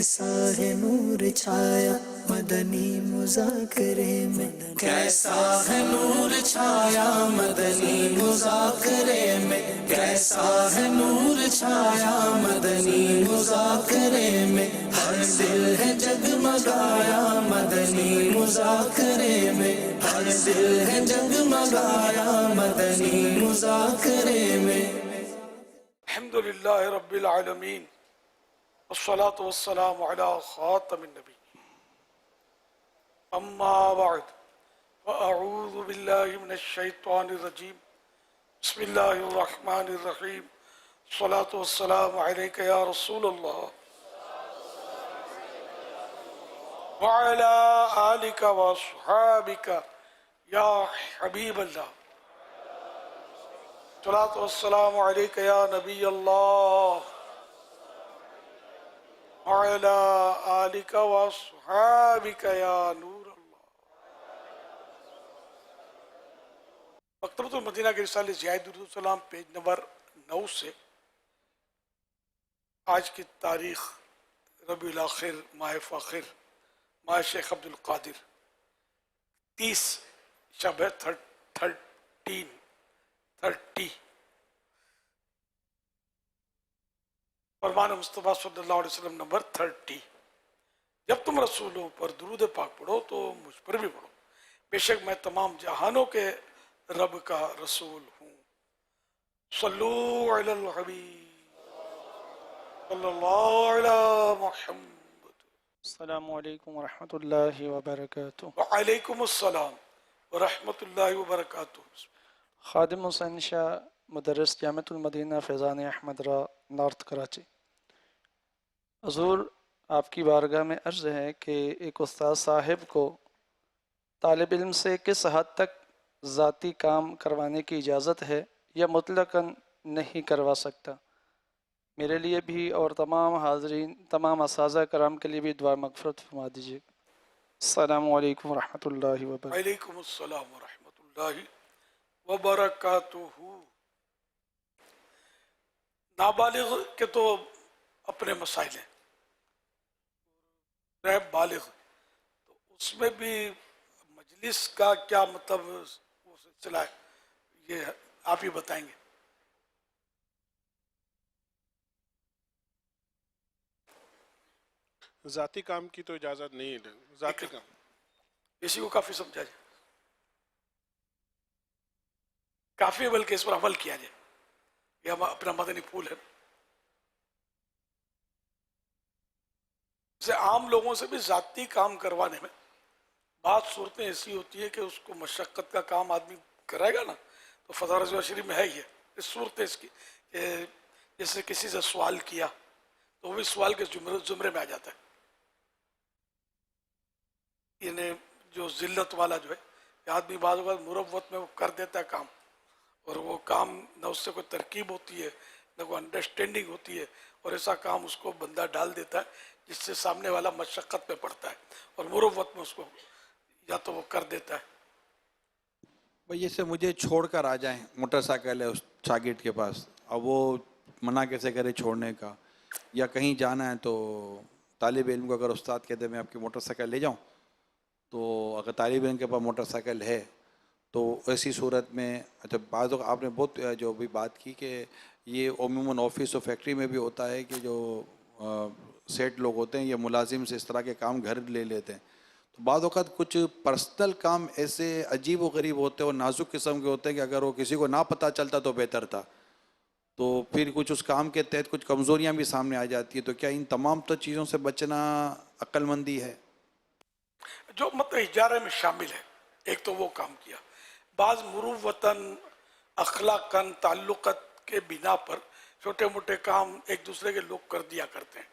کیسا ہے نور چھایا مدنی مذاکرے میں، کیسا ہے نور چھایا مدنی مذاکرے میں، کیسا ہے نور چھایا مدنی مذاکرے میں، ہر دل ہے جگمگایا مدنی مذاکرے میں، ہر دل ہے جگمگایا مدنی مذاکرے میں۔ الحمدللہ رب العالمین والصلاة والسلام علی خاتم النبی، اما بعد فاعوذ باللہ من الشیطان الرجیم، بسم اللہ الرحمن الرحیم، الصلاة والسلام علیک یا رسول اللہ وعلی آلک واصحابک یا حبیب اللہ، الصلاة والسلام علیک یا نبی اللہ وعلی آلک واصحابک یا نور اللہ۔ مکتبۃ المدینہ کے رسالے زیاد السلام پیج نمبر 9 سے آج کی تاریخ ربیع الاخر ماہ فاخر ماہ شیخ عبد القادر 30 شب ہے 30 فرمان مصطفیٰ صلی اللہ علیہ وسلم نمبر 30۔ جب تم رسولوں پر درود پاک پڑھو تو مجھ پر بھی پڑھو، بے شک میں تمام جہانوں کے رب کا رسول ہوں۔ صلو علی الحبیب صلی اللہ علی محمد۔ السلام علیکم ورحمۃ اللہ وبرکاتہ۔ وعلیکم السلام ورحمۃ اللہ وبرکاتہ۔ خادم حسین شاہ، مدرس جامعۃ المدینہ فیضان احمد را، نارتھ کراچی۔ حضور، آپ کی بارگاہ میں عرض ہے کہ ایک استاد صاحب کو طالب علم سے کس حد تک ذاتی کام کروانے کی اجازت ہے یا مطلقاً نہیں کروا سکتا؟ میرے لیے بھی اور تمام حاضرین، تمام اساتذہ کرام کے لیے بھی دعا مغفرت فرما دیجیے۔ السلام علیکم ورحمۃ اللہ وبرکاتہ۔ وعلیکم السلام ورحمۃ اللہ وبرکاتہ۔ نابالغ کے تو اپنے مسائل ہیں، غیر بالغ تو اس میں بھی مجلس کا کیا مطلب وہ سلسلہ ہے، یہ آپ ہی بتائیں گے۔ ذاتی کام کی تو اجازت نہیں ہے، ذاتی کام اسی کو کافی سمجھا جائے، کافی ہے، بلکہ اس پر عمل کیا جائے، یہ ہم اپنا مدنی پھول ہے۔ اسے عام لوگوں سے بھی ذاتی کام کروانے میں بعض صورتیں ایسی ہوتی ہے کہ اس کو مشقت کا کام آدمی کرائے گا نا، تو فضائل شریف میں ہے ہی ہے اس صورت اس کی کہ جیسے کسی سے سوال کیا تو وہ بھی سوال کے زمرے میں آ جاتا ہے، یعنی جو ذلت والا جو ہے کہ آدمی بعض اوقات مروت میں وہ کر دیتا ہے کام، اور وہ کام نہ اس سے کوئی ترکیب ہوتی ہے نہ کوئی انڈرسٹینڈنگ ہوتی ہے، اور ایسا کام اس کو بندہ ڈال دیتا ہے جس سے سامنے والا مشقت میں پڑتا ہے اور مروت میں اس کو یا تو وہ کر دیتا ہے۔ بھئی جیسے مجھے چھوڑ کر آ جائیں، موٹر سائیکل ہے اس شاگرد کے پاس، اب وہ منع کیسے کرے چھوڑنے کا، یا کہیں جانا ہے تو طالب علم کو اگر استاد کہتے ہیں میں آپ کی موٹر سائیکل لے جاؤں، تو اگر طالب علم کے پاس موٹر سائیکل ہے تو ایسی صورت میں اچھا بعض آپ نے بہت جو بھی بات کی کہ یہ عموماً آفس اور فیکٹری میں بھی ہوتا ہے کہ جو سیٹ لوگ ہوتے ہیں یہ ملازم سے اس طرح کے کام گھر لے لیتے ہیں، تو بعض اوقات کچھ پرسنل کام ایسے عجیب و غریب ہوتے ہیں اور نازک قسم کے ہوتے ہیں کہ اگر وہ کسی کو نہ پتہ چلتا تو بہتر تھا، تو پھر کچھ اس کام کے تحت کچھ کمزوریاں بھی سامنے آ جاتی ہے، تو کیا ان تمام تو چیزوں سے بچنا عقل مندی ہے؟ جو مطلب اجارے میں شامل ہے، ایک تو وہ کام کیا، بعض مروتاً اخلاقاً تعلقات کے بنا پر چھوٹے موٹے کام ایک دوسرے کے لوگ کر دیا کرتے ہیں،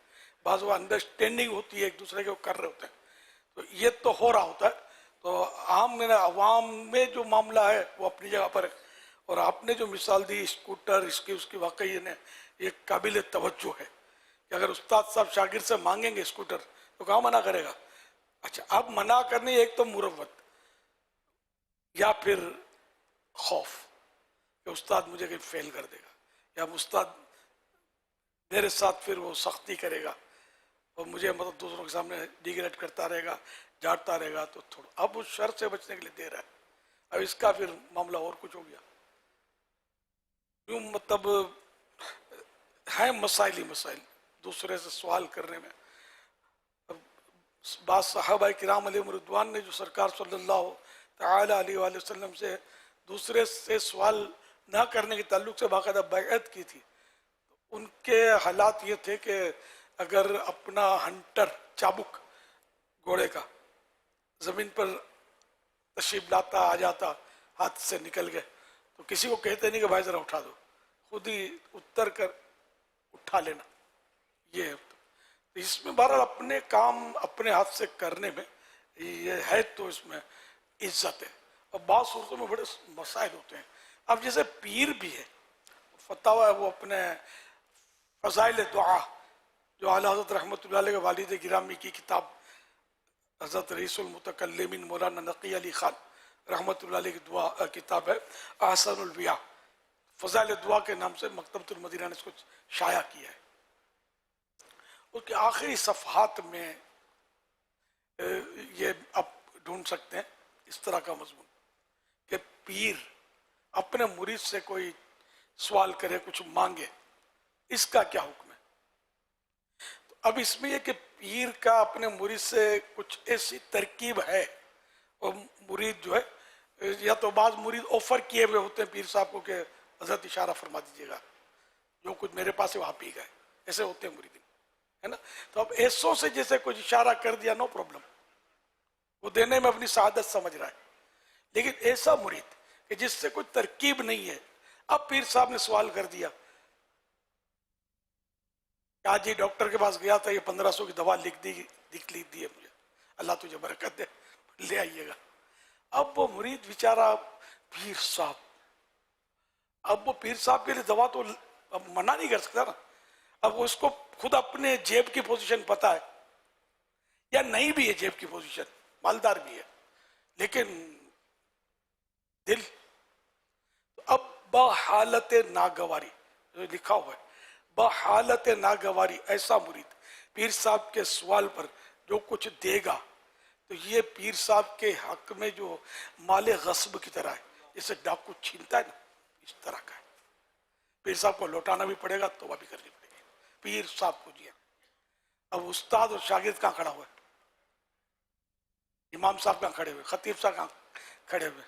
بعض وہ انڈرسٹینڈنگ ہوتی ہے ایک دوسرے کے وہ کر رہے ہوتے ہیں، تو یہ تو ہو رہا ہوتا ہے، تو عوام میں جو معاملہ ہے وہ اپنی جگہ پر ہے، اور آپ نے جو مثال دی اسکوٹر اس کی واقعی یہ قابل توجہ ہے کہ اگر استاد صاحب شاگرد سے مانگیں گے اسکوٹر تو کہاں منع کرے گا؟ اچھا، اب منع کرنی ایک تو مروت یا پھر خوف کہ استاد مجھے کہیں فیل کر دے گا یا استاد میرے ساتھ پھر وہ سختی کرے گا، اور مجھے مطلب دوسروں کے سامنے ڈیگریڈ کرتا رہے گا، جھاڑتا رہے گا، تو تھوڑا اب اس شر سے بچنے کے لیے دے رہا ہے. اب اس کا پھر معاملہ اور کچھ ہو گیا. یوں مطلب ہیں مسائل ہی مسائل دوسرے سے سوال کرنے میں. بعض صحابہ کرام علیہ رضوان نے جو سرکار صلی اللہ تعالی علیہ وآلہ وسلم سے دوسرے سے سوال نہ کرنے کے تعلق سے باقاعدہ بیعت کی تھی، ان کے حالات یہ تھے کہ اگر اپنا ہنٹر چابک گھوڑے کا زمین پر تشریف لاتا آ جاتا، ہاتھ سے نکل گئے، تو کسی کو کہتے نہیں کہ بھائی ذرا اٹھا دو، خود ہی اتر کر اٹھا لینا. یہ اس میں بہرحال اپنے کام اپنے ہاتھ سے کرنے میں یہ ہے، تو اس میں عزت ہے. اور بعض صورتوں میں بڑے مسائل ہوتے ہیں. اب جیسے پیر بھی ہے، فتاوی ہے وہ اپنے فضائل دعا جو اعلیٰ حضرت رحمۃ اللہ علیہ کے والد گرامی کی کتاب حضرت رئیس المتکلمین مولانا نقی علی خان رحمۃ اللہ علیہ کی دعا کتاب ہے احسن البیاء، فضائل دعا کے نام سے مکتبۃ المدینہ نے اس کو شائع کیا ہے. اس کے آخری صفحات میں یہ آپ ڈھونڈ سکتے ہیں اس طرح کا مضمون کہ پیر اپنے مرید سے کوئی سوال کرے، کچھ مانگے، اس کا کیا حکم ہے. تو اب اس میں یہ کہ پیر کا اپنے مرید سے کچھ ایسی ترکیب ہے، اور مرید جو ہے یا تو بعض مرید آفر کیے ہوئے ہوتے ہیں پیر صاحب کو کہ حضرت اشارہ فرما دیجیے گا، جو کچھ میرے پاس ہے وہاں پی گئے، ایسے ہوتے ہیں مریدین، ہے نا. تو اب ایسوں سے جیسے کچھ اشارہ کر دیا، نو پرابلم، وہ دینے میں اپنی سعادت سمجھ رہا ہے. لیکن ایسا مرید کہ جس سے کوئی ترکیب نہیں ہے، اب پیر صاحب نے سوال کر دیا کہ آج جی ڈاکٹر کے پاس گیا تھا، یہ 1500 کی دوا لکھ دی ہے مجھے، اللہ تجھے برکت دے، لے آئیے گا. اب وہ مرید بیچارہ پیر صاحب، اب وہ پیر صاحب کے لیے دوا تو اب منع نہیں کر سکتا نا. اب اس کو خود اپنے جیب کی پوزیشن پتا ہے، یا نہیں بھی ہے جیب کی پوزیشن، مالدار بھی ہے، لیکن دل. اب بحالت ناگواری جو لکھا ہوا ہے، بحالت ناگواری ایسا مرید پیر صاحب کے سوال پر جو کچھ دے گا، تو یہ پیر صاحب کے حق میں جو مال غصب کی طرح ہے، جسے ڈاکو چھینتا ہے نا، اس طرح کا ہے. پیر صاحب کو لوٹانا بھی پڑے گا، توبہ بھی کرنی پڑے گی. پیر صاحب کو جی. اب استاد اور شاگرد کہاں کھڑا ہوا ہے؟ امام صاحب کہاں کھڑے ہوئے، خطیب صاحب کہاں کھڑے ہوئے.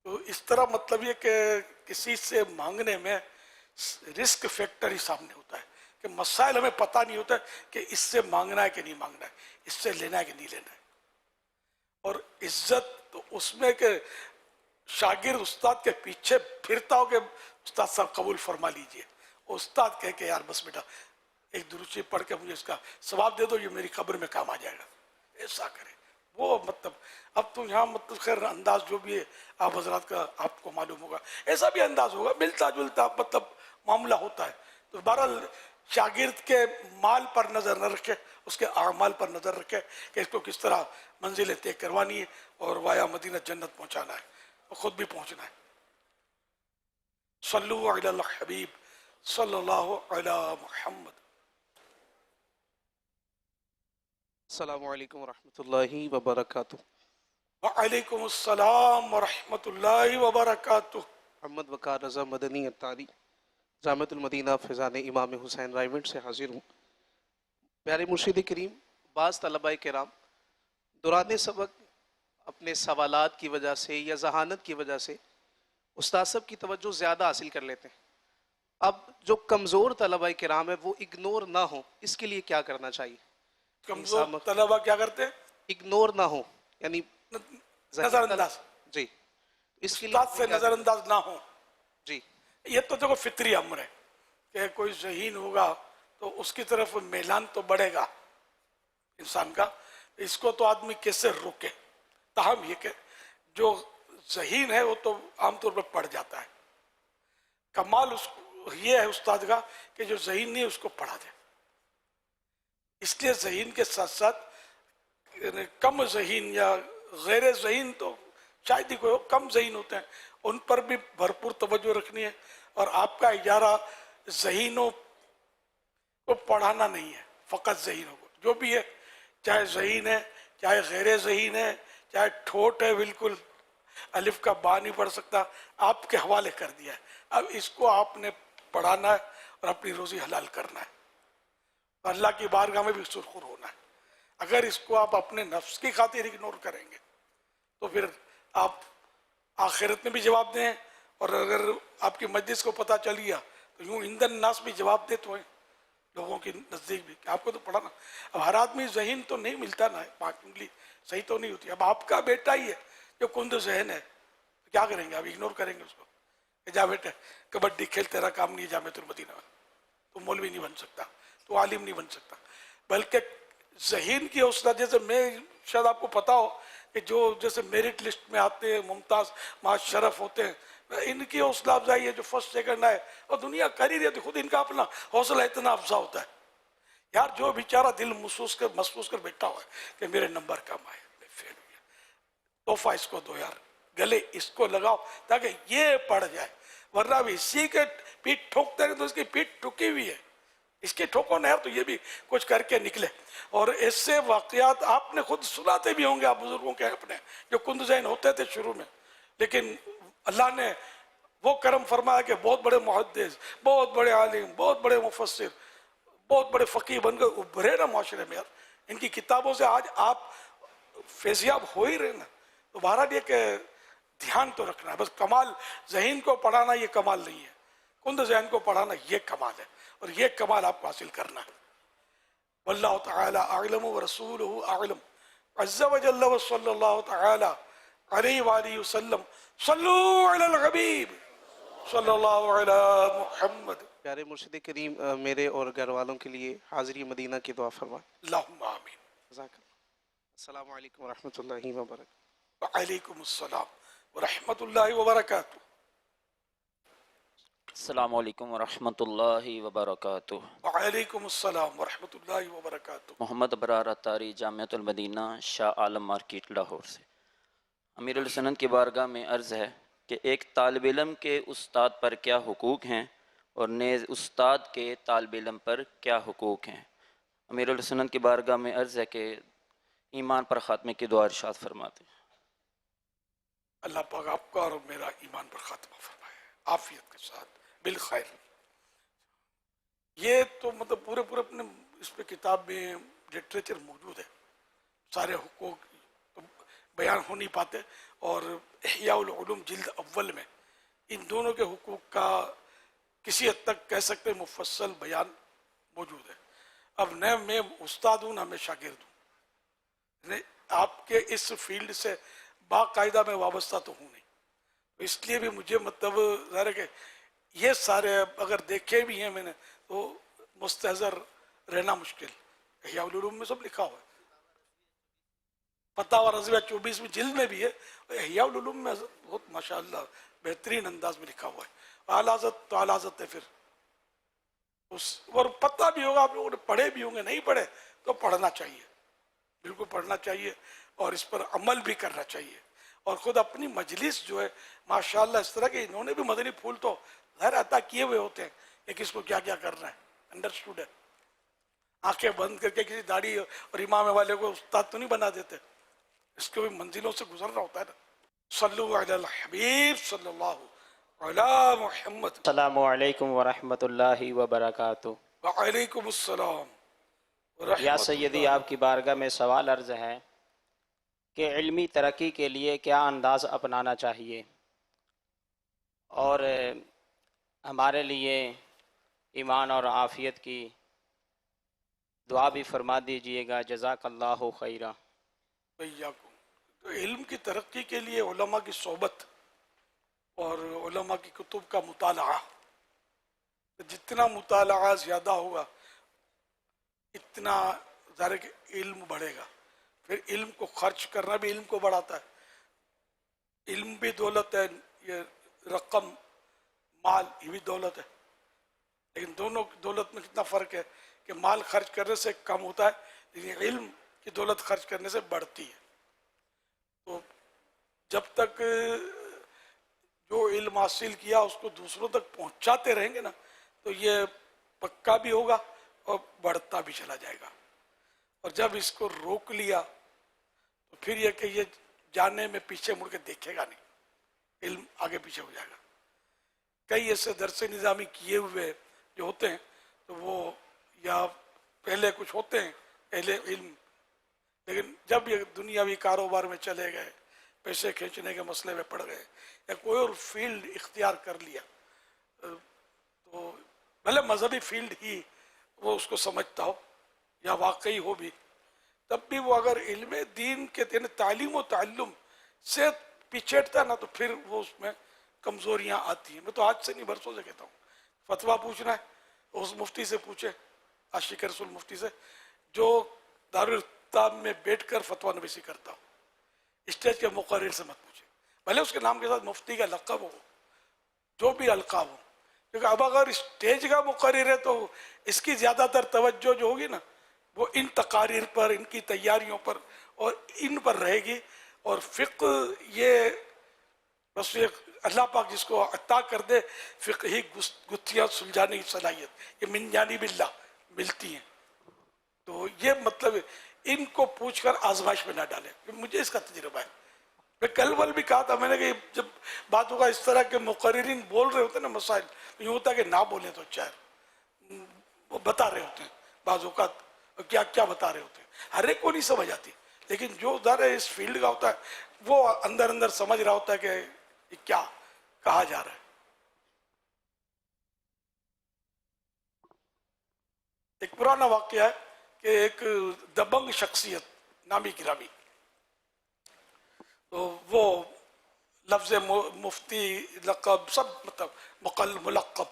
تو اس طرح مطلب یہ کہ کسی سے مانگنے میں رسک فیکٹر ہی سامنے ہوتا ہے کہ مسائل ہمیں پتہ نہیں ہوتا ہے کہ اس سے مانگنا ہے کہ نہیں مانگنا ہے، اس سے لینا ہے کہ نہیں لینا ہے. اور عزت تو اس میں کہ شاگرد استاد کے پیچھے پھرتا ہو کہ استاد صاحب قبول فرما لیجئے، اور استاد کہے کہ یار بس بیٹا ایک درود شریف پڑھ کے مجھے اس کا ثواب دے دو، یہ میری قبر میں کام آ جائے گا، ایسا کرے وہ. مطلب اب تو یہاں مطلب خیر انداز جو بھی ہے آپ حضرات کا آپ کو معلوم ہوگا، ایسا بھی انداز ہوگا، ملتا جلتا مطلب معاملہ ہوتا ہے. تو بہرحال شاگرد کے مال پر نظر نہ رکھے، اس کے اعمال پر نظر رکھے کہ اس کو کس طرح منزلیں طے کروانی ہے اور وایا مدینہ جنت پہنچانا ہے، اور خود بھی پہنچنا ہے. صلو علی الحبیب صلی اللہ علی محمد. السلام علیکم ورحمۃ اللہ وبرکاتہ. وعلیکم السلام ورحمۃ اللہ وبرکاتہ. محمد وقار رضا مدنی اتاری، جامعۃ المدینہ فیضان امام حسین رائمنڈ سے حاضر ہوں. پیارے مرشد کریم، بعض طلباء کرام دوران سبق اپنے سوالات کی وجہ سے یا ذہانت کی وجہ سے استاد صاحب کی توجہ زیادہ حاصل کر لیتے ہیں. اب جو کمزور طلباء کرام ہیں وہ اگنور نہ ہوں، اس کے لیے کیا کرنا چاہیے؟ کمزور طلبہ کیا کرتے ہیں؟ اگنور نہ ہو، یعنی نظر انداز، جی، اس کے استاد سے لیے نظر انداز نہ ہو. جی یہ تو دیکھو فطری امر ہے کہ کوئی ذہین ہوگا تو اس کی طرف میلان تو بڑھے گا انسان کا، اس کو تو آدمی کیسے روکے. تاہم یہ کہ جو ذہین ہے وہ تو عام طور پر پڑھ جاتا ہے. کمال اس یہ ہے استاد کا کہ جو ذہین نہیں اس کو پڑھا دے. اس لیے ذہین کے ساتھ ساتھ کم ذہین یا غیر ذہین تو شاید ہی کوئی ہو، کم ذہین ہوتے ہیں، ان پر بھی بھرپور توجہ رکھنی ہے. اور آپ کا اجارہ ذہینوں کو پڑھانا نہیں ہے، فقط ذہین ہوگا. جو بھی ہے، چاہے ذہین ہے چاہے غیر ذہین ہے، چاہے ٹھوٹ ہے بالکل الف کا با نہیں پڑھ سکتا، آپ کے حوالے کر دیا ہے. اب اس کو آپ نے پڑھانا ہے اور اپنی روزی حلال کرنا ہے، اور اللہ کی بارگاہ میں بھی سرخر ہونا ہے. اگر اس کو آپ اپنے نفس کی خاطر اگنور کریں گے تو پھر آپ آخرت میں بھی جواب دیں، اور اگر آپ کی مجلس کو پتہ چل گیا تو یوں ایندھن ناس بھی جواب دے تو ہیں لوگوں کے نزدیک بھی کہ آپ کو تو پڑھانا. اب ہر آدمی ذہین تو نہیں ملتا نا، پاک انگلی صحیح تو نہیں ہوتی. اب آپ کا بیٹا ہی ہے جو کند ذہن ہے، کیا کریں گے؟ آپ اگنور کریں گے اس کو کہ جا بیٹا کبڈی کھیل، تیرا کام نہیں جامعۃ المدینہ میں، تو مولوی نہیں بن سکتا، تو عالم نہیں بن سکتا. بلکہ ذہین کی حوصلہ، جیسے میں شاید آپ کو پتا ہو کہ جو جیسے میرٹ لسٹ میں آتے ہیں ممتاز مع شرف ہوتے ہیں، ان کی حوصلہ افزائی ہے جو فرسٹ سیکنڈ آئے، اور دنیا کر ہی رہی ہے، خود ان کا اپنا حوصلہ اتنا افزا ہوتا ہے. یار جو بیچارہ دل محسوس کر بیٹھا ہوا ہے کہ میرے نمبر کم آئے، میں فیل ہو گیا، تحفہ اس کو دو یار، گلے اس کو لگاؤ تاکہ یہ پڑھ جائے. ورنہ بھی اسی کے پیٹ ٹھوکتے ہیں تو اس کی پیٹ ٹھکی ہوئی ہے، اس کے ٹھوکو نہ تو یہ بھی کچھ کر کے نکلے. اور ایسے واقعات آپ نے خود سناتے بھی ہوں گے، آپ بزرگوں کے اپنے جو کند ذہن ہوتے تھے شروع میں، لیکن اللہ نے وہ کرم فرمایا کہ بہت بڑے محدث، بہت بڑے عالم، بہت بڑے مفسر، بہت بڑے فقیہ بن کر ابھرے نا معاشرے میں. یار ان کی کتابوں سے آج آپ فیضیاب ہو ہی رہے نا. تو بہرحال یہ کہ دھیان تو رکھنا ہے، بس کمال ذہین کو پڑھانا یہ کمال نہیں ہے، کند ذہن کو پڑھانا یہ کمال ہے، اور یہ کمال آپ کو حاصل کرنا ہے. واللہ تعالی اعلم ورسولہ اعلم عز وجل وصلی اللہ تعالی علیہ وآلہ وسلم. صلو علی الحبیب صلی اللہ علی محمد. پیارے مرشد کریم میرے اور گھر والوں کے لیے حاضری مدینہ کی دعا فرمائیں. اللہم آمین. جزاک اللہ. السلام علیکم ورحمۃ اللہ وبرکاتہ. وعلیکم السلام ورحمۃ اللہ وبرکاتہ. السلام علیکم ورحمۃ اللہ وبرکاتہ. وعلیکم السلام ورحمۃ اللہ وبرکاتہ. محمد ابرار اتاری، جامعۃ المدینہ، شاہ عالم مارکیٹ، لاہور سے. امیر السنت کی بارگاہ میں عرض ہے کہ ایک طالب علم کے استاد پر کیا حقوق ہیں اور نیز استاد کے طالب علم پر کیا حقوق ہیں. امیر السنت کی بارگاہ میں عرض ہے کہ ایمان پر خاتمے کی دعا ارشاد فرماتے ہیں. اللہ پاک آپ کا اور میرا ایمان پر خاتمہ فرمائے عافیت کے ساتھ بالخیر. یہ تو مطلب پورے اپنے اس پہ کتاب میں لٹریچر موجود ہے، سارے حقوق تو بیان ہو نہیں پاتے، اور احیاء العلوم جلد اول میں ان دونوں کے حقوق کا کسی حد تک کہہ سکتے مفصل بیان موجود ہے. اب نہ میں استاد ہوں نہ میں شاگرد ہوں، آپ کے اس فیلڈ سے باقاعدہ میں وابستہ تو ہوں نہیں، اس لیے بھی مجھے مطلب ظاہر ہے کہ یہ سارے اگر دیکھے بھی ہیں میں نے تو مستحضر رہنا مشکل. احیاء العلوم میں سب لکھا ہوا ہے، فتاوی رضویہ 24 جلد میں بھی ہے، احیاء العلوم میں بہت ماشاءاللہ بہترین انداز میں لکھا ہوا ہے. اعلیٰ حضرت تو اعلیٰ حضرت ہے، پھر اس اور پتہ بھی ہوگا، آپ لوگوں نے پڑھے بھی ہوں گے، نہیں پڑھے تو پڑھنا چاہیے، بالکل پڑھنا چاہیے اور اس پر عمل بھی کرنا چاہیے. اور خود اپنی مجلس جو ہے ماشاءاللہ اس طرح کے انہوں نے بھی مدنی پھول تو غیر عطا کیے ہوئے ہوتے ہیں کہ کس کو کیا کیا کرنا ہے، انڈرسٹوڈ ہے. آنکھیں بند کر کے کسی داڑھی اور امام والے کو استاد تو نہیں بنا دیتے، اس کو بھی منزلوں سے گزرنا ہوتا ہے نا. صلو علی الحبیب صلی اللہ علی محمد. السلام علیکم ورحمۃ اللہ وبرکاتہ. وعلیکم السلام یا ورحمۃ سیدی اللہ. آپ کی بارگاہ میں سوال عرض ہے کہ علمی ترقی کے لیے کیا انداز اپنانا چاہیے، اور ہمارے لیے ایمان اور عافیت کی دعا بھی فرما دیجئے گا. جزاک اللہ خیرہ. وإیاکم. تو علم کی ترقی کے لیے علماء کی صحبت اور علماء کی کتب کا مطالعہ، جتنا مطالعہ زیادہ ہوگا اتنا ظاہر کہ علم بڑھے گا. پھر علم کو خرچ کرنا بھی علم کو بڑھاتا ہے. علم بھی دولت ہے، یہ رقم مال یہ بھی دولت ہے، لیکن دونوں دولت میں کتنا فرق ہے کہ مال خرچ کرنے سے کم ہوتا ہے لیکن علم کی دولت خرچ کرنے سے بڑھتی ہے. تو جب تک جو علم حاصل کیا اس کو دوسروں تک پہنچاتے رہیں گے نا تو یہ پکا بھی ہوگا اور بڑھتا بھی چلا جائے گا. اور جب اس کو روک لیا تو پھر یہ کہ یہ جانے میں پیچھے مڑ کے دیکھے گا نہیں, علم آگے پیچھے ہو جائے گا. کئی ایسے درس نظامی کیے ہوئے جو ہوتے ہیں تو وہ یا پہلے کچھ ہوتے ہیں اہل علم, لیکن جب یہ دنیاوی کاروبار میں چلے گئے, پیسے کھینچنے کے مسئلے میں پڑ گئے یا کوئی اور فیلڈ اختیار کر لیا, تو بھلے مذہبی فیلڈ ہی وہ اس کو سمجھتا ہو یا واقعی ہو بھی, تب بھی وہ اگر علم دین کے یعنی تعلیم و تعلم سے پچھڑتا نا تو پھر وہ اس میں کمزوریاں آتی ہیں. میں تو آج سے نہیں برسوں سے کہتا ہوں, فتویٰ پوچھنا ہے اس مفتی سے پوچھے, عاشق رسول مفتی سے, جو دارالفتہ میں بیٹھ کر فتویٰ نویسی کرتا ہو. اسٹیج کے مقرر سے مت پوچھے, بھلے اس کے نام کے ساتھ مفتی کا لقب ہو, جو بھی القاب ہو, کیونکہ اب اگر اسٹیج کا مقرر ہے تو اس کی زیادہ تر توجہ جو ہوگی نا وہ ان تقاریر پر, ان کی تیاریوں پر اور ان پر رہے گی. اور فقہ یہ بس ایک اللہ پاک جس کو عطا کر دے فقہی گتھیاں سلجھانے کی صلاحیت, یہ من جانب اللہ ملتی ہیں. تو یہ مطلب ان کو پوچھ کر آزمائش میں نہ ڈالیں, مجھے اس کا تجربہ ہے. میں کل ول بھی کہا تھا میں نے کہ جب بات ہوگا اس طرح کے مقررین بول رہے ہوتے ہیں نا مسائل, یوں ہوتا ہے کہ نہ بولیں تو اچھا ہے. وہ بتا رہے ہوتے ہیں بعض اوقات کیا کیا بتا رہے ہوتے ہیں, ہر ایک کو نہیں سمجھ آتی, لیکن جو ذرا اس فیلڈ کا ہوتا ہے وہ اندر اندر سمجھ رہا ہوتا ہے کہ یہ کیا کہا جا رہا ہے. ایک پرانا واقعہ ہے کہ ایک دبنگ شخصیت نامی گرامی, تو وہ لفظ مفتی لقب سب مطلب ملقب,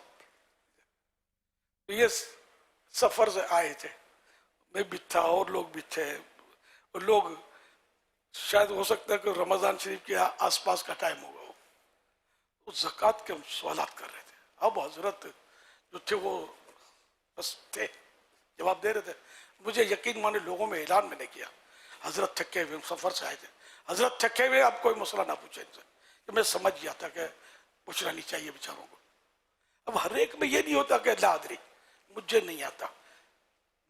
یہ سفر سے آئے تھے, میں بھی تھا اور لوگ بھی تھے, اور لوگ شاید ہو سکتا ہے کہ رمضان شریف کے آس پاس کا ٹائم ہوگا, وہ زکوٰۃ کے سوالات کر رہے تھے. اب حضرت جو تھے وہ بس تھے, جواب دے رہے تھے. مجھے یقین مانے لوگوں میں اعلان میں نے کیا, حضرت تھکے ہوئے سفر سے آئے تھے, حضرت تھکے ہوئے, اب کوئی مسئلہ نہ پوچھے ان سے. کہ میں سمجھ گیا تھا کہ پوچھنا نہیں چاہیے بیچاروں کو. اب ہر ایک میں یہ نہیں ہوتا کہ لا ادری, مجھے نہیں آتا,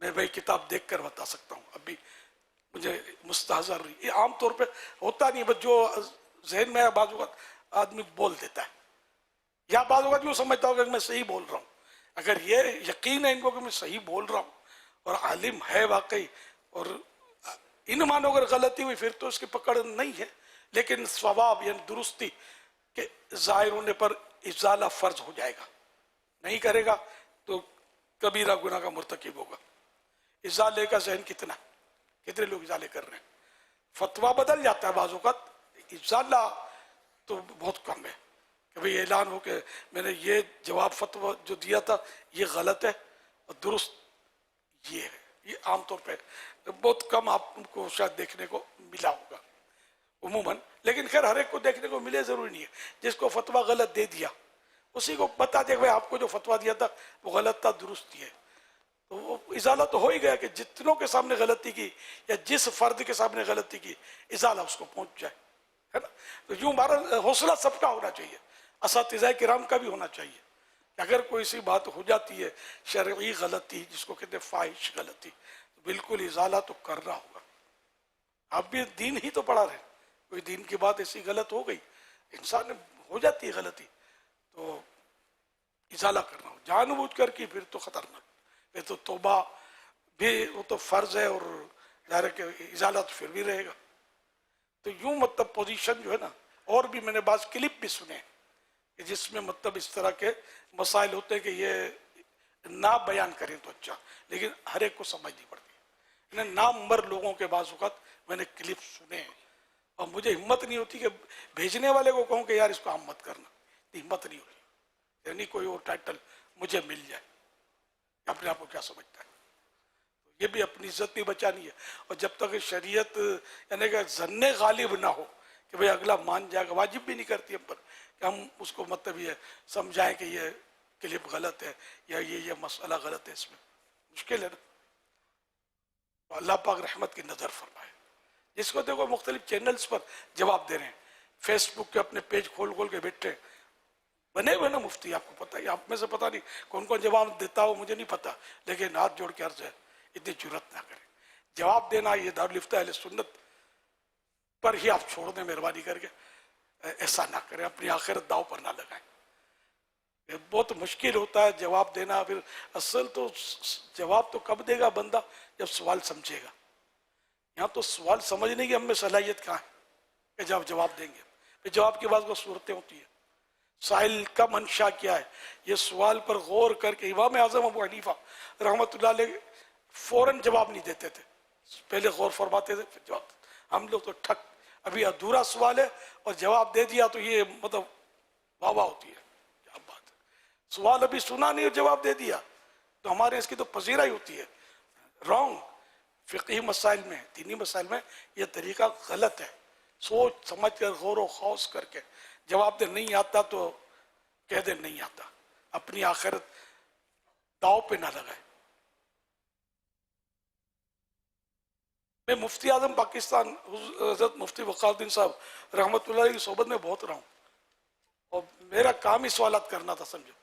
میں بھائی کتاب دیکھ کر بتا سکتا ہوں, ابھی مجھے مستحضر رہی. یہ عام طور پہ ہوتا نہیں, بس جو ذہن میں بعض اوقات آدمی بول دیتا ہے, یا بعض اوقات یوں سمجھتا ہوں کہ میں صحیح بول رہا ہوں. اگر یہ یقین ہے ان کو کہ میں صحیح بول رہا ہوں اور عالم ہے واقعی, اور ان مانو اگر غلطی ہوئی پھر تو اس کی پکڑ نہیں ہے, لیکن ثواب یعنی درستی کے ظاہر ہونے پر ازالہ فرض ہو جائے گا. نہیں کرے گا تو کبیرہ گناہ کا مرتکب ہوگا. ازالے کا ذہن کتنے لوگ ازالے کر رہے ہیں. فتویٰ بدل جاتا ہے بعض اوقات, ازالہ تو بہت کم ہے کہ بھئی اعلان ہو کہ میں نے یہ جواب فتویٰ جو دیا تھا یہ غلط ہے اور درست یہ ہے. یہ عام طور پہ بہت کم آپ کو شاید دیکھنے کو ملا ہوگا عموماً, لیکن خیر ہر ایک کو دیکھنے کو ملے ضروری نہیں ہے. جس کو فتویٰ غلط دے دیا اسی کو بتا دے کہ آپ کو جو فتویٰ دیا تھا وہ غلط تھا, درست ہی ہے. تو وہ ازالہ تو ہو ہی گیا کہ جتنوں کے سامنے غلطی کی یا جس فرد کے سامنے غلطی کی ازالہ اس کو پہنچ جائے, ہے نا. تو یوں ہمارا حوصلہ سب کا ہونا چاہیے, اساتذہ کرام کا بھی ہونا چاہیے. اگر کوئی سی بات ہو جاتی ہے شرعی غلطی جس کو کہتے ہیں فاحش غلطی, تو بالکل ازالہ تو کرنا ہوگا. آپ بھی دین ہی تو پڑھا رہے, کوئی دین کی بات ایسی غلط ہو گئی, انسان ہو جاتی ہے غلطی, تو ازالہ کرنا ہو جان بوجھ کر کی پھر تو خطرناک. پھر تو توبہ بھی وہ تو فرض ہے, اور ظاہر ہے کہ ازالہ تو پھر بھی رہے گا. تو یوں مطلب پوزیشن جو ہے نا, اور بھی میں نے بعض کلپ بھی سنے کہ جس میں مطلب اس طرح کے مسائل ہوتے ہیں کہ یہ نہ بیان کریں تو اچھا, لیکن ہر ایک کو سمجھنی پڑتی ہے. نامور لوگوں کے بعض اوقات میں نے کلپ سنے ہیں, اور مجھے ہمت نہیں ہوتی کہ بھیجنے والے کو کہوں کہ یار اس کو ہم مت کرنا, ہمت نہیں ہوتی. یعنی کوئی اور ٹائٹل مجھے مل جائے, اپنے آپ کو کیا سمجھتا ہے. یہ بھی اپنی عزت بھی بچانی ہے, اور جب تک شریعت یعنی کہ ظن غالب نہ ہو کہ بھئی اگلا مان جائے گا, واجب بھی نہیں کرتی ہم پر کہ ہم اس کو مطلب یہ سمجھائیں کہ یہ کلپ غلط ہے یا یہ مسئلہ غلط ہے. اس میں مشکل ہے نا. اللہ پاک رحمت کی نظر فرمائے. جس کو دیکھو مختلف چینلز پر جواب دے رہے ہیں, فیس بک کے اپنے پیج کھول کے بیٹھے, بنے ہوئے نا مفتی، آپ کو پتہ ہے، آپ میں سے پتہ نہیں کون کون جواب دیتا ہو، مجھے نہیں پتا، لیکن ہاتھ جوڑ کے عرض ہے اتنی جرت نہ کریں جواب دینا. یہ دارالفتہ اہل سنت پر ہی آپ چھوڑ دیں مہربانی کر کے، ایسا نہ کریں، اپنی آخرت داؤ پر نہ لگائیں. یہ بہت مشکل ہوتا ہے جواب دینا. پھر اصل تو جواب تو کب دے گا بندہ؟ جب سوال سمجھے گا. یہاں تو سوال سمجھنے کی ہم میں صلاحیت کہاں ہے کہ جب جواب دیں گے؟ پھر جواب کے بعد وہ صورتیں ہوتی ہیں. سائل کا منشا کیا ہے، یہ سوال پر غور کر کے امام اعظم ابو حنیفہ رحمۃ اللہ علیہ فوراً جواب نہیں دیتے تھے، پہلے غور فرماتے تھے پھر جواب. ہم لوگ تو ٹھک ابھی ادھورا سوال ہے اور جواب دے دیا تو یہ مطلب واہ واہ ہوتی ہے. کیا بات ہے، سوال ابھی سنا نہیں اور جواب دے دیا تو ہمارے اس کی تو پذیرائی ہوتی ہے. رانگ. فقہی مسائل میں، دینی مسائل میں یہ طریقہ غلط ہے. سوچ سمجھ کر غور و خوض کر کے جواب دے. نہیں آتا تو کہہ دے نہیں آتا، اپنی آخرت داؤ پہ نہ لگائے. میں مفتی اعظم پاکستان حضرت مفتی وقار الدین صاحب رحمۃ اللہ علیہ کی صحبت میں بہت رہا ہوں، اور میرا کام ہی سوالات کرنا تھا. سمجھو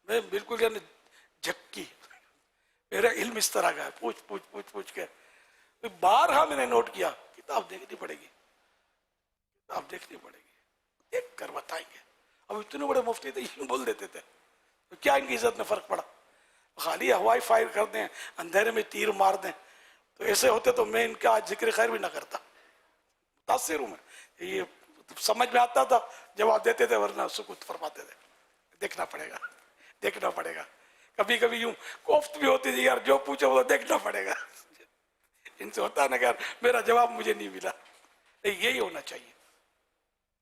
میں بالکل یعنی جھکی، میرا علم اس طرح کا ہے، پوچھ پوچھ پوچھ پوچھ کے. بارہا میں نے نوٹ کیا کتاب دیکھنی پڑے گی، کتاب دیکھنی پڑے گی، دیکھ کر بتائیں گے. اب اتنے بڑے مفتی تھے یہ بول دیتے تھے تو کیا ان کی عزت میں فرق پڑا؟ خالی ہوائی فائر کر دیں، اندھیرے میں تیر مار دیں. تو ایسے ہوتے تو میں ان کا آج ذکر خیر بھی نہ کرتا. متاثر ہوں میں، یہ سمجھ میں آتا تھا جواب دیتے تھے، ورنہ سکوت فرماتے تھے. دیکھنا پڑے گا، دیکھنا پڑے گا. کبھی کبھی یوں کوفت بھی ہوتی تھی، یار جو پوچھو وہ دیکھنا پڑے گا. ان سے ہوتا ہے نا کہ یار میرا جواب مجھے نہیں ملا. یہی ہونا چاہیے.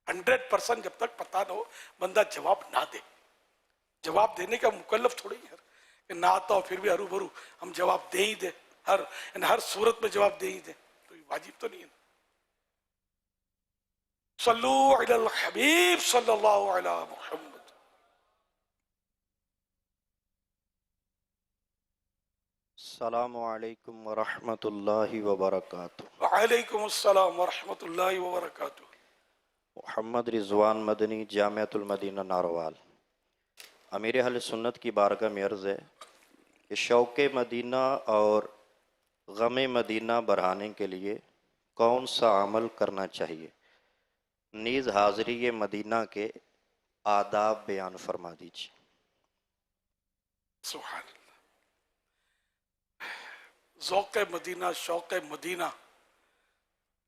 100% جب تک پتہ نہ ہو بندہ جواب نہ دے. جواب دینے کا مکلف تھوڑی ہے کہ نہ آتا ہو پھر بھی ہرو بھرو ہم جواب دے ہی دیں، ہر صورت میں جواب دے ہی دیں. تو یہ واجب تو نہیں ہے. صلو علی الحبیب صلی اللہ علی محمد. السلام علیکم ورحمۃ اللہ وبرکاتہ. وعلیکم السلام ورحمۃ اللہ وبرکاتہ. محمد رضوان مدنی، جامعۃ المدینہ ناروال. امیر اہل سنت کی بارگاہ میں عرض ہے کہ شوق مدینہ اور غم مدینہ بڑھانے کے لیے کون سا عمل کرنا چاہیے؟ نیز حاضری مدینہ کے آداب بیان فرما دیجیے. سبحان اللہ. ذوق مدینہ، شوق مدینہ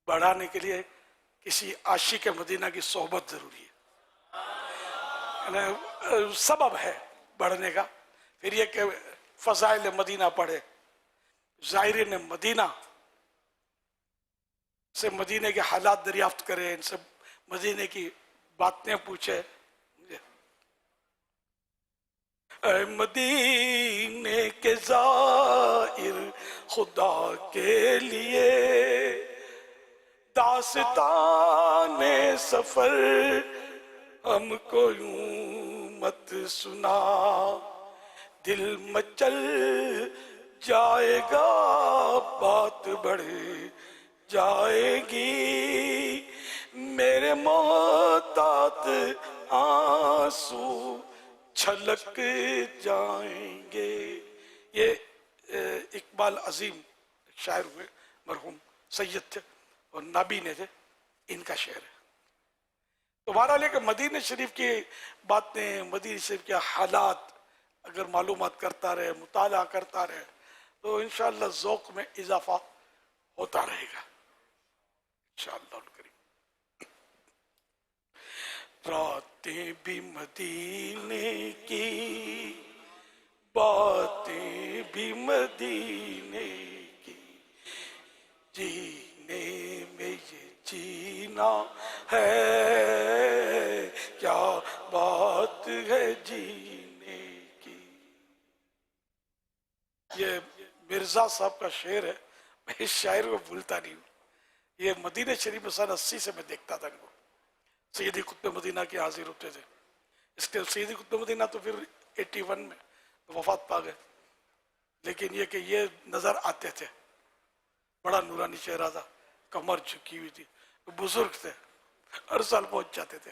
بڑھانے کے لیے کسی عاشق مدینہ کی صحبت ضروری ہے. سبب ہے بڑھنے کا. پھر یہ کہ فضائل مدینہ پڑھے، زائرین مدینہ سے مدینے کے حالات دریافت کرے، ان سے مدینے کی باتیں پوچھے. اے مدینے کے زائر خدا کے لیے داستان سفر ہم کو یوں مت سنا، دل مچل جائے گا بات بڑھ جائے گی، میرے محتاط آنسو چھلک جائیں گے. یہ اقبال عظیم شاعر ہوئے، مرحوم سید تھے اور نبی نے تھے، ان کا شعر ہے. تو بہرحال کہ مدینہ شریف کی باتیں، مدینہ شریف کے حالات اگر معلومات کرتا رہے، مطالعہ کرتا رہے تو انشاءاللہ ذوق میں اضافہ ہوتا رہے گا انشاءاللہ الکریم. راتیں بھی مدینے کی، باتیں بھی مدینے کی، جینے میں یہ جینا ہے، کیا بات ہے جینے کی. یہ مرزا صاحب کا شعر ہے، میں اس شاعر کو بھولتا نہیں ہوں. یہ مدینہ شریف میں سن 80 سے میں دیکھتا تھا ان کو. سیدی قطب مدینہ کے حاضر ہوتے تھے. اس کے سیدی قطب مدینہ تو پھر 81 میں وفات پا گئے، لیکن یہ کہ یہ نظر آتے تھے. بڑا نورانی چہرہ تھا، کمر جھکی ہوئی تھی، بزرگ تھے، ہر سال پہنچ جاتے تھے.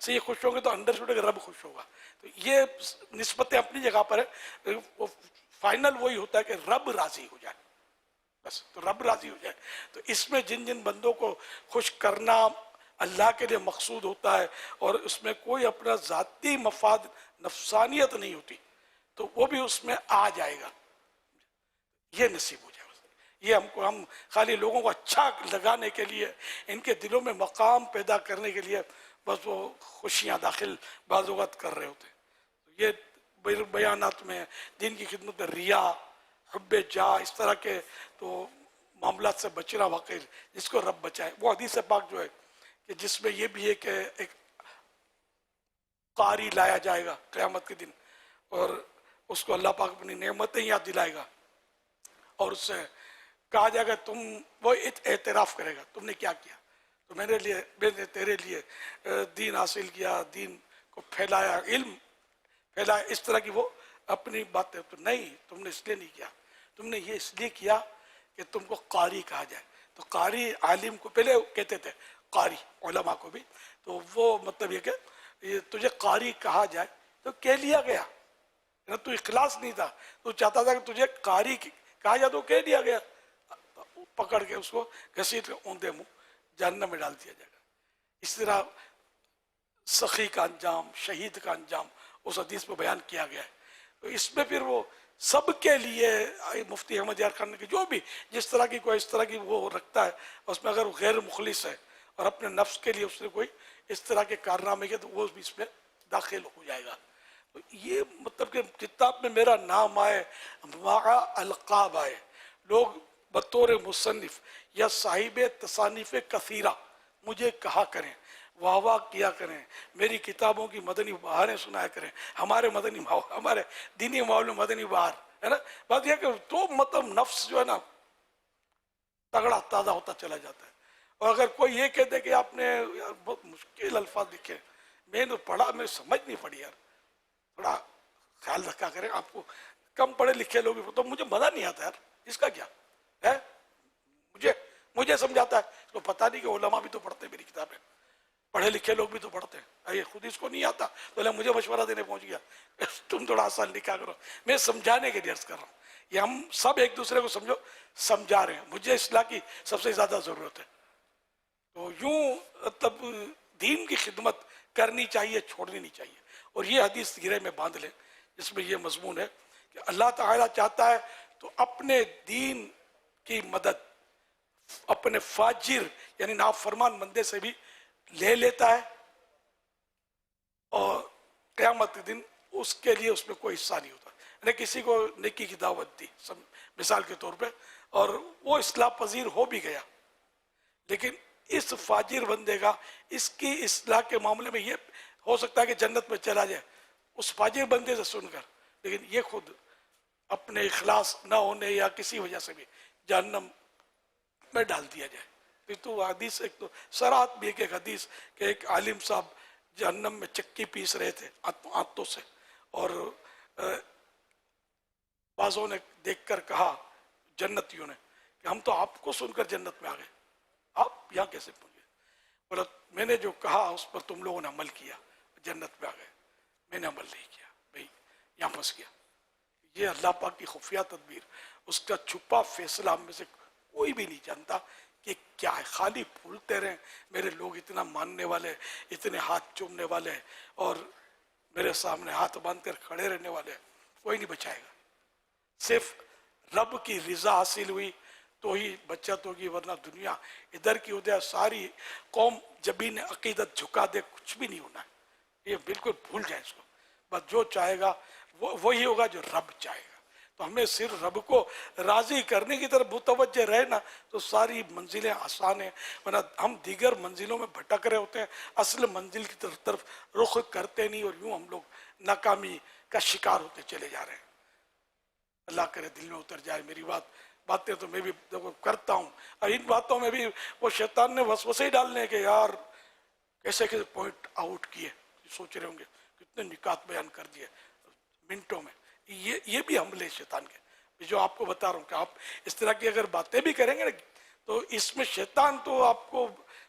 سے یہ خوش ہوں گے تو اندر چھوٹے رب خوش ہوگا. تو یہ نسبتیں اپنی جگہ پر ہے. فائنل وہی ہوتا ہے کہ رب راضی ہو جائے بس. تو رب راضی ہو جائے. تو اس میں جن جن بندوں کو خوش کرنا اللہ کے لیے مقصود ہوتا ہے اور اس میں کوئی اپنا ذاتی مفاد نفسانیت نہیں ہوتی تو وہ بھی اس میں آ جائے گا. یہ نصیب ہو جائے. یہ ہم خالی لوگوں کو اچھا لگانے کے لیے ان کے دلوں میں مقام پیدا کرنے کے لیے بس وہ خوشیاں داخل بعض اوقات کر رہے ہوتے ہیں. یہ بیانات میں دین کی خدمت میں ریا حب جا اس طرح کے تو معاملات سے بچنا واقعی جس کو رب بچائے. وہ حدیث پاک جو ہے کہ جس میں یہ بھی ہے کہ ایک قاری لایا جائے گا قیامت کے دن اور اس کو اللہ پاک اپنی نعمتیں یاد دلائے گا اور اس سے کہا جائے گا تم وہ اعتراف کرے گا تم نے کیا کیا. تو میں نے تیرے لیے دین حاصل کیا, دین کو پھیلایا, علم پھیلایا, اس طرح کی وہ اپنی باتیں. تو نہیں, تم نے اس لیے نہیں کیا, تم نے یہ اس لیے کیا کہ تم کو قاری کہا جائے. تو قاری عالم کو پہلے کہتے تھے قاری علماء کو بھی. تو وہ مطلب یہ کہ تجھے قاری کہا جائے تو کہہ لیا گیا. تو اخلاص نہیں تھا, تو چاہتا تھا کہ تجھے قاری کہا جائے تو کہہ دیا گیا. پکڑ کے اس کو گھسیٹ کے اوندے منہ جہنم میں ڈال دیا جائے گا. اس طرح سخی کا انجام, شہید کا انجام اس حدیث میں بیان کیا گیا ہے. تو اس میں پھر وہ سب کے لیے مفتی احمد یار خان کی جو بھی جس طرح کی کوئی اس طرح کی وہ رکھتا ہے اس میں اگر وہ غیر مخلص ہے اور اپنے نفس کے لیے اس نے کوئی اس طرح کے کارنامے کیے تو وہ بھی اس میں داخل ہو جائے گا. تو یہ مطلب کہ کتاب میں میرا نام آئے, مع القاب آئے, لوگ بطور مصنف یا صاحب تصانیف کثیرہ مجھے کہا کریں, واہ واہ کیا کریں, میری کتابوں کی مدنی بہاریں سنایا کریں. ہمارے ہمارے دینی ماحول میں مدنی بہار ہے نا. بات یہ کہ تو مطلب نفس جو ہے نا تگڑا تازہ ہوتا چلا جاتا ہے. اور اگر کوئی یہ کہتے کہ آپ نے یار بہت مشکل الفاظ لکھے, میں نے پڑھا, میں سمجھ نہیں پڑی یار, تھوڑا خیال رکھا کریں. آپ کو کم پڑھے لکھے لوگ بھی تو مجھے مزہ نہیں آتا یار, اس کا کیا ہے, مجھے سمجھاتا ہے. تو پتہ نہیں کہ علماء بھی تو پڑھتے ہیں میری کتابیں, پڑھے لکھے لوگ بھی تو پڑھتے ہیں. خود اس کو نہیں آتا تو مجھے مشورہ دینے پہنچ گیا تم تھوڑا آسان لکھا کرو. میں سمجھانے کے لیے عرض کر رہا ہوں. یہ ہم سب ایک دوسرے کو سمجھو سمجھا رہے ہیں. مجھے اصلاح کی سب سے زیادہ ضرورت ہے. تو یوں مطلب دین کی خدمت کرنی چاہیے, چھوڑنی نہیں چاہیے. اور یہ حدیث گرے میں باندھ لیں جس میں یہ مضمون ہے کہ اللہ تعالیٰ چاہتا ہے تو اپنے دین کی مدد اپنے فاجر یعنی نافرمان بندے سے بھی لے لیتا ہے اور قیامت کے دن اس کے لیے اس میں کوئی حصہ نہیں ہوتا. یعنی کسی کو نیکی کی دعوت دی مثال کے طور پہ اور وہ اصلاح پذیر ہو بھی گیا, لیکن اس فاجر بندے کا اس کی اصلاح کے معاملے میں یہ ہو سکتا ہے کہ جنت میں چلا جائے اس فاجر بندے سے سن کر, لیکن یہ خود اپنے اخلاص نہ ہونے یا کسی وجہ سے بھی جہنم میں ڈال دیا جائے. پھر تو حدیث ایک تو سرات بھی ایک حدیث کہ ایک عالم صاحب جہنم میں چکی پیس رہے تھے آنتوں سے, اور بعضوں نے دیکھ کر کہا جنتیوں نے کہ ہم تو آپ کو سن کر جنت میں آ گئے, آپ یہاں کیسے پہنچ گئے؟ بولا میں نے جو کہا اس پر تم لوگوں نے عمل کیا, جنت میں آ گئے. میں نے عمل نہیں کیا بھائی, یہاں پھنس گیا. یہ اللہ پاک کی خفیہ تدبیر, اس کا چھپا فیصلہ ہم میں سے کوئی بھی نہیں جانتا کہ کیا ہے. خالی پھولتے رہیں میرے لوگ اتنا ماننے والے, اتنے ہاتھ چومنے والے اور میرے سامنے ہاتھ باندھ کر کھڑے رہنے والے, کوئی نہیں بچائے گا. صرف رب کی رضا حاصل ہوئی تو ہی بچت ہوگی, ورنہ دنیا ادھر کی ادھر ساری قوم جبین عقیدت جھکا دے کچھ بھی نہیں ہونا ہے. یہ بالکل بھول جائیں اس کو. بس جو چاہے گا وہی ہوگا جو رب چاہے گا. تو ہمیں صرف رب کو راضی کرنے کی طرف متوجہ رہے نا تو ساری منزلیں آسان ہیں, ورنہ ہم دیگر منزلوں میں بھٹک رہے ہوتے ہیں, اصل منزل کی طرف رخ کرتے نہیں, اور یوں ہم لوگ ناکامی کا شکار ہوتے چلے جا رہے ہیں. اللہ کرے دل میں اتر جائے میری باتیں تو میں بھی کرتا ہوں, اور ان باتوں میں بھی وہ شیطان نے وسوسے ہی ڈالنے کے یار کیسے کیسے پوائنٹ آؤٹ کیے, سوچ رہے ہوں گے کتنے نکات بیان کر دیے منٹوں میں. یہ بھی حملے شیطان کے جو آپ کو بتا رہا ہوں کہ آپ اس طرح کی اگر باتیں بھی کریں گے نا تو اس میں شیطان تو آپ کو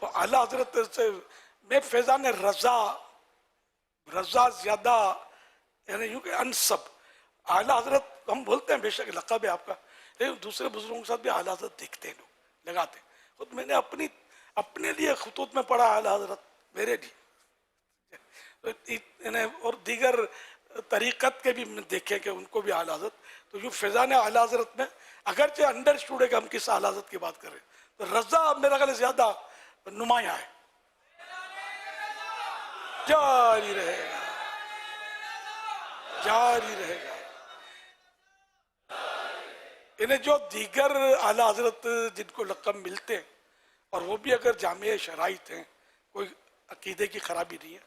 اور اعلیٰ حضرت سے میں فیضان رضا زیادہ یعنی یوں کہ انسب اعلیٰ حضرت ہم بولتے ہیں بے شک لقب ہے آپ کا، لیکن دوسرے بزرگوں کے ساتھ بھی اعلیٰ حضرت دیکھتے ہیں لوگ لگاتے ہیں. خود میں نے اپنے لیے خطوط میں پڑھا اعلیٰ حضرت میرے لیے، اور دیگر طریقت کے بھی دیکھیں کہ ان کو بھی اعلیٰ حضرت. تو یوں فیضان اعلیٰ حضرت میں اگرچہ انڈر اسٹوڈ ہے کہ ہم کس اعلیٰ حضرت کی بات کر رہے ہیں، تو رضا میرا خیال زیادہ نمایاں ہے. جاری رہے گا، جاری رہے گا. انہیں جو دیگر اعلیٰ حضرت جن کو لقب ملتے ہیں اور وہ بھی اگر جامع شرائط ہیں، کوئی عقیدے کی خرابی نہیں ہے،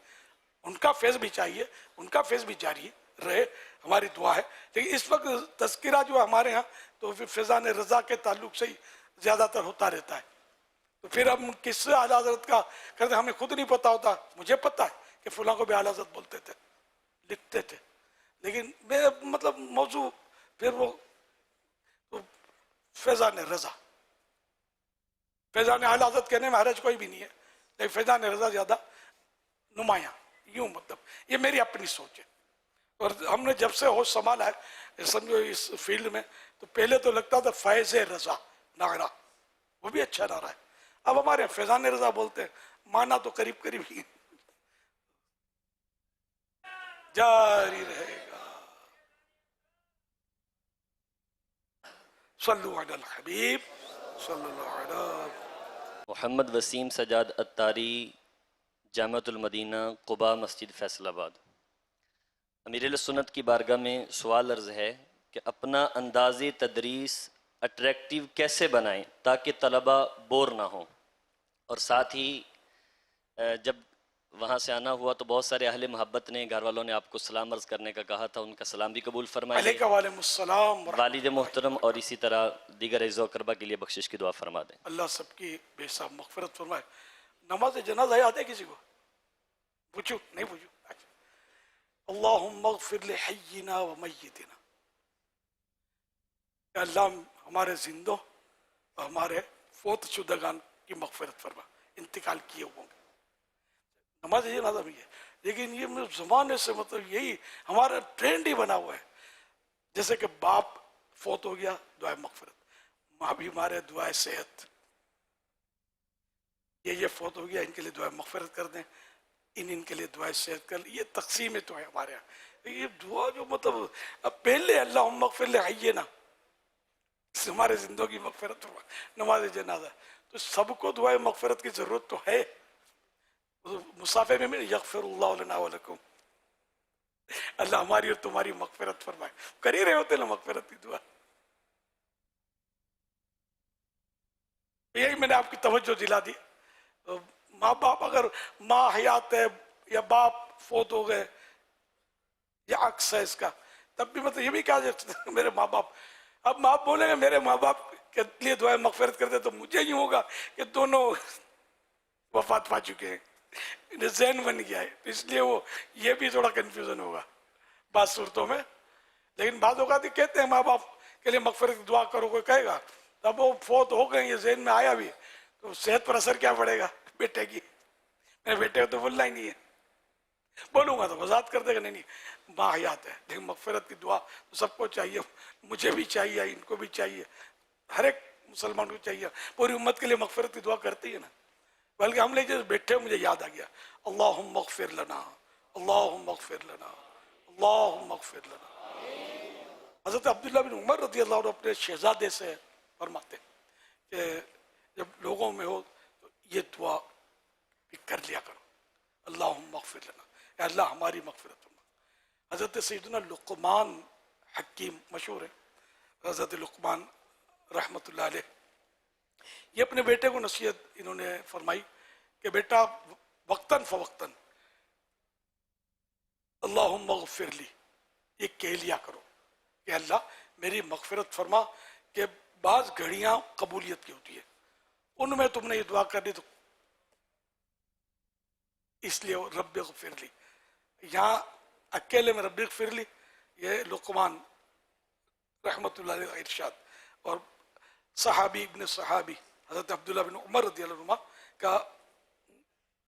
ان کا فیض بھی چاہیے، ان کا فیض بھی جاری رہے، ہماری دعا ہے. لیکن اس وقت تذکرہ جو ہمارے ہاں تو فیضان رضا کے تعلق سے ہی زیادہ تر ہوتا رہتا ہے. تو پھر ہم کس اعلیٰ حضرت کا کرتے ہمیں خود نہیں پتا ہوتا. مجھے پتا ہے کہ فلاں کو بھی اعلیٰ حضرت بولتے تھے، لکھتے تھے، لیکن میں مطلب موضوع پھر وہ فیضان رضا، فیضان اعلیٰ حضرت کہنے میں حرج کوئی بھی نہیں ہے، لیکن فیضان رضا زیادہ نمایاں. یوں مطلب یہ میری اپنی سوچ ہے. اور ہم نے جب سے ہوش سنبھالا ہے سمجھو اس فیلڈ میں، تو پہلے تو لگتا تھا فیض رضا نعرہ، وہ بھی اچھا نعرہ ہے. اب ہمارے فیضان رضا بولتے ہیں، مانا تو قریب قریب ہی. جاری رہے گا. صلو علی الحبیب صلی اللہ علیہ. محمد وسیم سجاد اتاری، جامعۃ المدینہ قباء مسجد فیصل آباد. امیر اہل سنت کی بارگاہ میں سوال عرض ہے کہ اپنا انداز تدریس اٹریکٹیو کیسے بنائیں تاکہ طلبہ بور نہ ہوں، اور ساتھ ہی جب وہاں سے آنا ہوا تو بہت سارے اہل محبت نے، گھر والوں نے آپ کو سلام عرض کرنے کا کہا تھا، ان کا سلام بھی قبول فرمائیے. علیکہ وعلیکم السلام. والد محترم اور اسی طرح دیگر عزیز و اقربا کے لیے بخشش کی دعا فرما دیں. اللہ سب کی بے حساب مغفرت فرمائے. نماز جنازہ یاد ہے کسی کو؟ پوچھو نہیں پوچھو؟ اللہم اغفر لحینا و میتنا. اللہ ہمارے زندوں اور ہمارے فوت شدگان کی مغفرت فرما، انتقال کیے ہوئے. نماز جنازہ بھی ہے، لیکن یہ زمانے سے مطلب یہی ہمارا ٹرینڈ ہی بنا ہوا ہے. جیسے کہ باپ فوت ہو گیا دعائے مغفرت، ماں بھی ہمارے دعائے صحت، یہ فوت ہو گیا ان کے لیے دعائے مغفرت کر دیں، ان کے لیے دعائے صحت کر لیں. یہ تقسیم تو ہے ہمارے یہاں. یہ دعا جو مطلب اب پہلے اللہم اغفر لحینا، ہمارے زندگی مغفرت ہوا نماز جنازہ، تو سب کو دعائے مغفرت کی ضرورت تو ہے. مصافے میں یغفر اللہ لنا ولکم، اللہ ہماری اور تمہاری مغفرت فرمائے. کر ہی رہے ہوتے نا مغفرت کی دعا. یہی میں نے آپ کی توجہ دلا دی. ماں باپ اگر ماں حیات ہے یا باپ فوت ہو گئے یا عکس ہے اس کا، تب بھی مطلب یہ بھی کہا جاتا میرے ماں باپ. اب ماں بولیں گے میرے ماں باپ کے لیے دعائیں مغفرت کرتے تو مجھے یوں ہوگا کہ دونوں وفات پا چکے ہیں. ذہن بن گیا ہے، اس لیے وہ یہ بھی تھوڑا کنفیوژن ہوگا بعض صورتوں میں. لیکن بعض اوقات کہتے ہیں ماں باپ کے لیے مغفرت کی دعا کرو، کوئی کہے گا تب وہ فوت ہو گئے، یہ ذہن میں آیا بھی تو صحت پر اثر کیا پڑے گا بیٹے کی. میرے بیٹے کو تو بولنا ہی نہیں ہے، بولوں گا تو وضاحت کر دے گا نہیں ماں حیات ہے. لیکن مغفرت کی دعا تو سب کو چاہیے، مجھے بھی چاہیے، ان کو بھی چاہیے، ہر ایک مسلمان کو چاہیے. پوری امت کے لیے مغفرت کی دعا کرتی ہے نا. بلکہ ہم لے جیسے بیٹھے مجھے یاد آ گیا، اللہم اغفر لنا، اللہم اغفر لنا، اللہم اغفر لنا. حضرت عبداللہ بن عمر رضی اللہ عنہ اپنے شہزادے سے فرماتے کہ جب لوگوں میں ہو تو یہ دعا بھی کر لیا کرو، اللہم اغفر لنا، اے اللہ ہماری مغفرت فرما. حضرت سیدنا لقمان حکیم مشہور ہے، حضرت لقمان رحمۃ اللہ علیہ، یہ اپنے بیٹے کو نصیحت انہوں نے فرمائی کہ بیٹا وقتاً فوقتاً اللہم اغفر لی یہ کہہ لیا کرو کہ اللہ میری مغفرت فرما. کہ بعض گھڑیاں قبولیت کی ہوتی ہے، ان میں تم نے یہ دعا کر دی تو اس لیے رب اغفر لی. یہاں اکیلے میں رب اغفر لی یہ لقمان رحمۃ اللہ علیہ ارشاد. اور صحابی ابن صحابی حضرت عبداللہ بن عمر رضی اللہ عنہ کا